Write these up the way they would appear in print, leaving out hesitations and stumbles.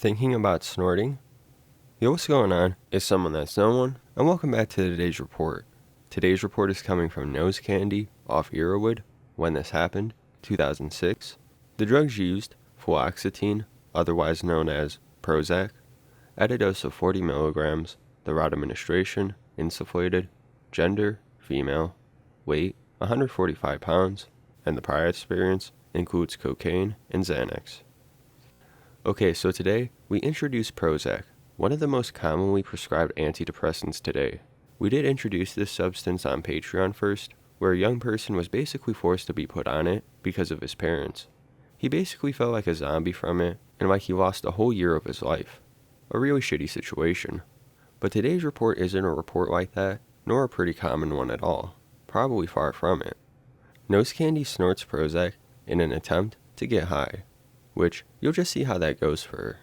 Thinking about snorting? Yo, what's going on? It's someone that's no one, and welcome back to today's report. Today's report is coming from Nosecandy off Earwood, when this happened, 2006. The drugs used, Fluoxetine, otherwise known as Prozac, at a dose of 40 milligrams, the route administration, insufflated, gender, female, weight, 145 pounds, and the prior experience includes cocaine and Xanax. Okay, so today, we introduce Prozac, one of the most commonly prescribed antidepressants today. We did introduce this substance on Patreon first, where a young person was basically forced to be put on it because of his parents. He basically felt like a zombie from it, and like he lost a whole year of his life. A really shitty situation. But today's report isn't a report like that, nor a pretty common one at all. Probably far from it. Nosecandy snorts Prozac in an attempt to get high, which you'll just see how that goes for her.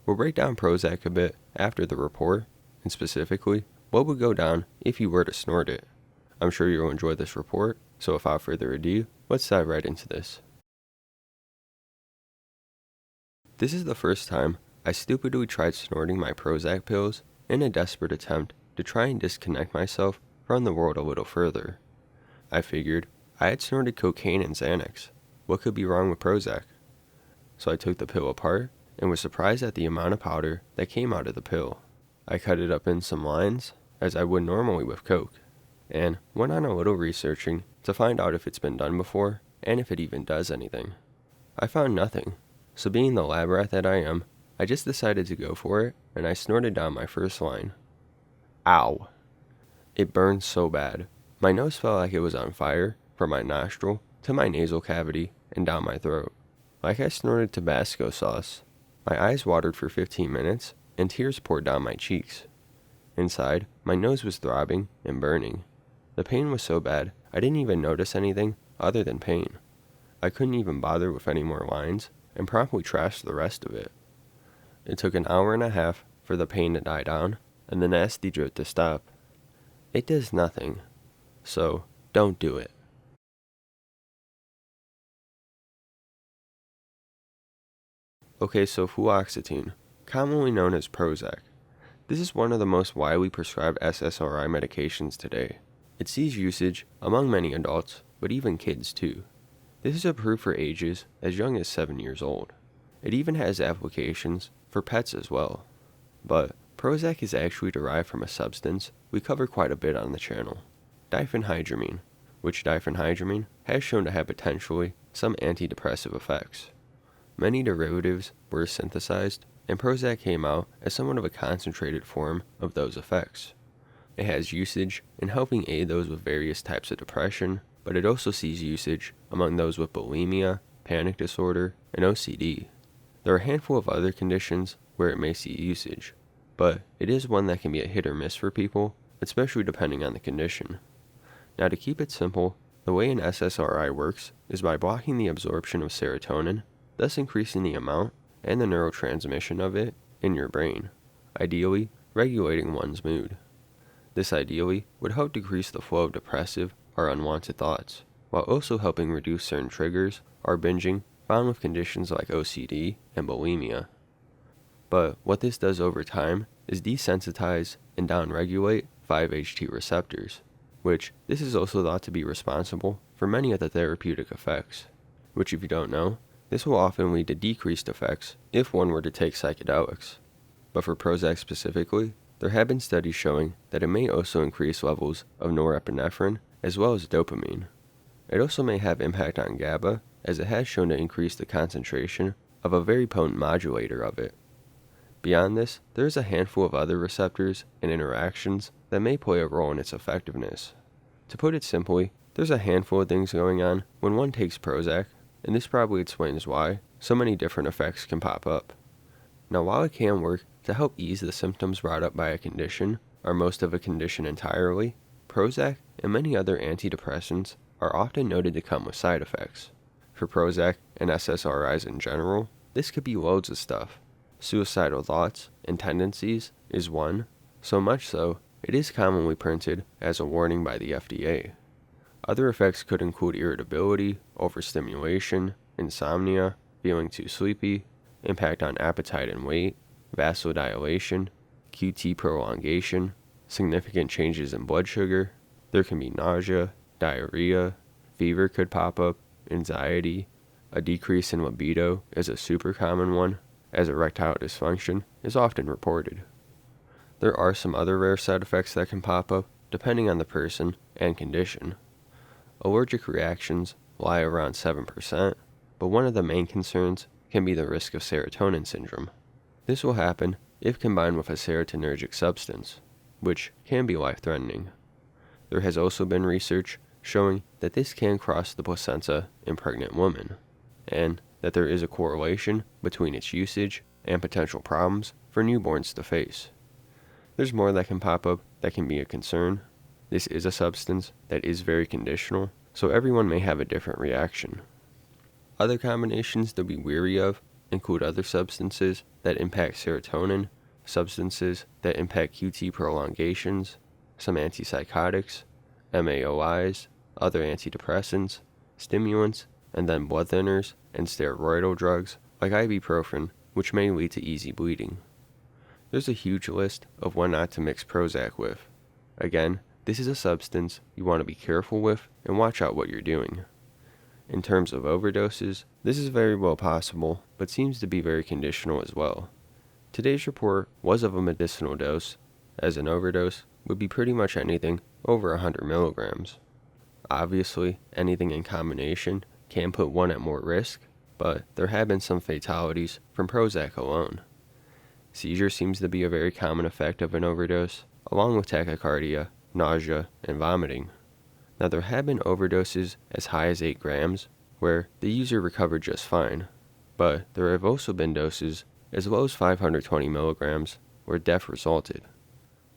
We'll break down Prozac a bit after the report, and specifically, what would go down if you were to snort it. I'm sure you'll enjoy this report, so without further ado, let's dive right into this. This is the first time I stupidly tried snorting my Prozac pills in a desperate attempt to try and disconnect myself from the world a little further. I figured I had snorted cocaine and Xanax. What could be wrong with Prozac? So I took the pill apart and was surprised at the amount of powder that came out of the pill. I cut it up in some lines, as I would normally with coke, and went on a little researching to find out if it's been done before and if it even does anything. I found nothing, so being the lab rat that I am, I just decided to go for it, and I snorted down my first line. Ow! It burned so bad. My nose felt like it was on fire from my nostril to my nasal cavity and down my throat. Like I snorted Tabasco sauce. My eyes watered for 15 minutes, and tears poured down my cheeks. Inside, my nose was throbbing and burning. The pain was so bad, I didn't even notice anything other than pain. I couldn't even bother with any more lines, and promptly trashed the rest of it. It took an hour and a half for the pain to die down, and the nasty drip to stop. It does nothing, so don't do it. Okay, so Fluoxetine, commonly known as Prozac. This is one of the most widely prescribed SSRI medications today. It sees usage among many adults, but even kids too. This is approved for ages as young as 7 years old. It even has applications for pets as well. But Prozac is actually derived from a substance we cover quite a bit on the channel, diphenhydramine, which diphenhydramine has shown to have potentially some antidepressive effects. Many derivatives were synthesized, and Prozac came out as somewhat of a concentrated form of those effects. It has usage in helping aid those with various types of depression, but it also sees usage among those with bulimia, panic disorder, and OCD. There are a handful of other conditions where it may see usage, but it is one that can be a hit or miss for people, especially depending on the condition. Now, to keep it simple, the way an SSRI works is by blocking the absorption of serotonin, thus increasing the amount and the neurotransmission of it in your brain, ideally regulating one's mood. This ideally would help decrease the flow of depressive or unwanted thoughts, while also helping reduce certain triggers or binging found with conditions like OCD and bulimia. But what this does over time is desensitize and downregulate 5-HT receptors, which this is also thought to be responsible for many of the therapeutic effects, which if you don't know, this will often lead to decreased effects if one were to take psychedelics. But for Prozac specifically, there have been studies showing that it may also increase levels of norepinephrine as well as dopamine. It also may have impact on GABA, as it has shown to increase the concentration of a very potent modulator of it. Beyond this, there is a handful of other receptors and interactions that may play a role in its effectiveness. To put it simply, there's a handful of things going on when one takes Prozac, and this probably explains why so many different effects can pop up. Now, while it can work to help ease the symptoms brought up by a condition, or most of a condition entirely, Prozac and many other antidepressants are often noted to come with side effects. For Prozac and SSRIs in general, this could be loads of stuff. Suicidal thoughts and tendencies is one, so much so, it is commonly printed as a warning by the FDA. Other effects could include irritability, overstimulation, insomnia, feeling too sleepy, impact on appetite and weight, vasodilation, QT prolongation, significant changes in blood sugar. There can be nausea, diarrhea, fever could pop up, anxiety. A decrease in libido is a super common one, as erectile dysfunction is often reported. There are some other rare side effects that can pop up depending on the person and condition. Allergic reactions lie around 7%, but one of the main concerns can be the risk of serotonin syndrome. This will happen if combined with a serotonergic substance, which can be life-threatening. There has also been research showing that this can cross the placenta in pregnant women, and that there is a correlation between its usage and potential problems for newborns to face. There's more that can pop up that can be a concern. This is a substance that is very conditional, so everyone may have a different reaction. Other combinations to be wary of include other substances that impact serotonin, substances that impact QT prolongations, some antipsychotics, MAOIs, other antidepressants, stimulants, and then blood thinners and steroidal drugs like ibuprofen, which may lead to easy bleeding. There's a huge list of what not to mix Prozac with. Again, this is a substance you want to be careful with and watch out what you're doing. In terms of overdoses, this is very well possible, but seems to be very conditional as well. Today's report was of a medicinal dose, as an overdose would be pretty much anything over 100 milligrams. Obviously, anything in combination can put one at more risk, but there have been some fatalities from Prozac alone. Seizure seems to be a very common effect of an overdose, along with tachycardia, nausea, and vomiting. Now, there have been overdoses as high as 8 grams, where the user recovered just fine, but there have also been doses as low as 520 milligrams, where death resulted.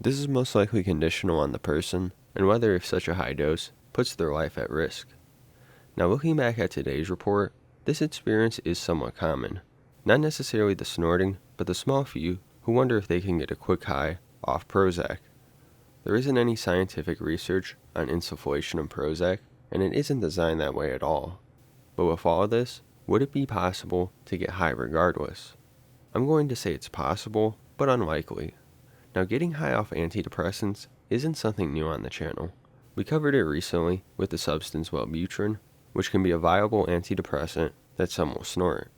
This is most likely conditional on the person, and whether if such a high dose puts their life at risk. Now, looking back at today's report, this experience is somewhat common. Not necessarily the snorting, but the small few who wonder if they can get a quick high off Prozac. There isn't any scientific research on insufflation of Prozac, and it isn't designed that way at all. But with all of this, would it be possible to get high regardless? I'm going to say it's possible, but unlikely. Now, getting high off antidepressants isn't something new on the channel. We covered it recently with the substance Wellbutrin, which can be a viable antidepressant that some will snort.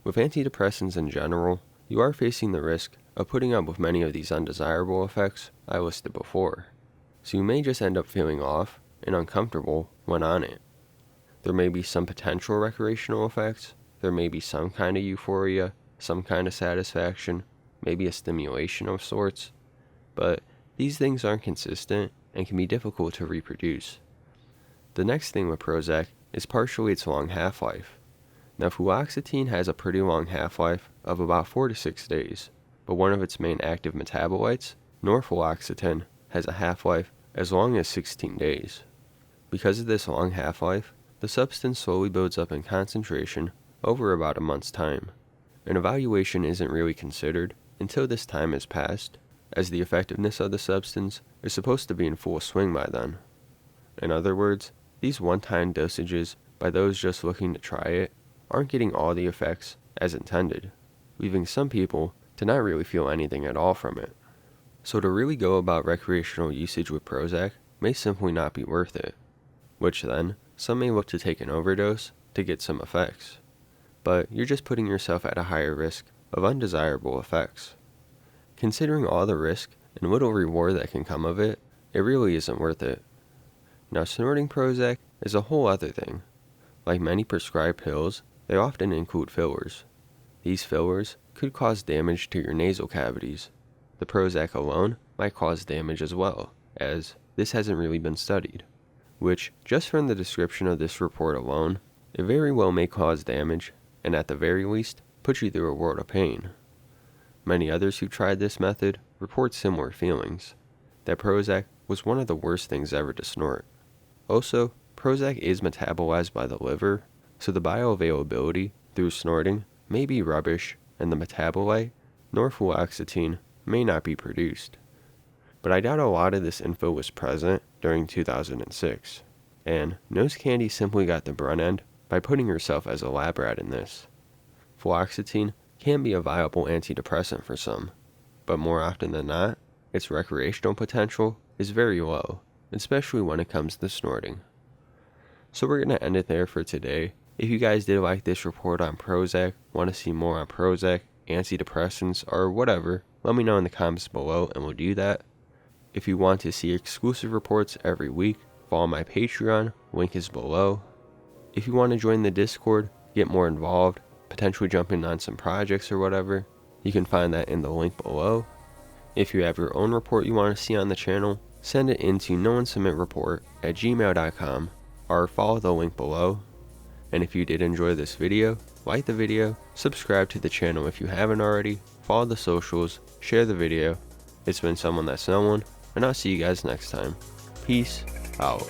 With antidepressants in general, you are facing the risk of putting up with many of these undesirable effects I listed before, so you may just end up feeling off and uncomfortable when on it. There may be some potential recreational effects, there may be some kind of euphoria, some kind of satisfaction, maybe a stimulation of sorts, but these things aren't consistent and can be difficult to reproduce. The next thing with Prozac is partially its long half-life. Now, fluoxetine has a pretty long half-life of about 4 to 6 days, but one of its main active metabolites, norfluoxetine, has a half-life as long as 16 days. Because of this long half-life, the substance slowly builds up in concentration over about a month's time. An evaluation isn't really considered until this time has passed, as the effectiveness of the substance is supposed to be in full swing by then. In other words, these one-time dosages by those just looking to try it aren't getting all the effects as intended, leaving some people to not really feel anything at all from it. So to really go about recreational usage with Prozac may simply not be worth it, which then some may look to take an overdose to get some effects. But you're just putting yourself at a higher risk of undesirable effects. Considering all the risk and little reward that can come of it, it really isn't worth it. Now, snorting Prozac is a whole other thing. Like many prescribed pills, they often include fillers. These fillers could cause damage to your nasal cavities. The Prozac alone might cause damage as well, as this hasn't really been studied, which, just from the description of this report alone, it very well may cause damage, and at the very least, put you through a world of pain. Many others who tried this method report similar feelings, that Prozac was one of the worst things ever to snort. Also, Prozac is metabolized by the liver, so the bioavailability through snorting may be rubbish, and the metabolite, norfluoxetine, may not be produced. But I doubt a lot of this info was present during 2006, and Nosecandy simply got the brunt end by putting herself as a lab rat in this. Fluoxetine can be a viable antidepressant for some, but more often than not, its recreational potential is very low, especially when it comes to snorting. So we're going to end it there for today. If you guys did like this report on Prozac, want to see more on Prozac, antidepressants, or whatever, let me know in the comments below and we'll do that. If you want to see exclusive reports every week, follow my Patreon, link is below. If you want to join the Discord, get more involved, potentially jumping on some projects or whatever, you can find that in the link below. If you have your own report you want to see on the channel, send it into NoOneSubmitReport@gmail.com or follow the link below. And if you did enjoy this video, like the video, subscribe to the channel if you haven't already, follow the socials, share the video. It's been Someone That's No One, and I'll see you guys next time. Peace out.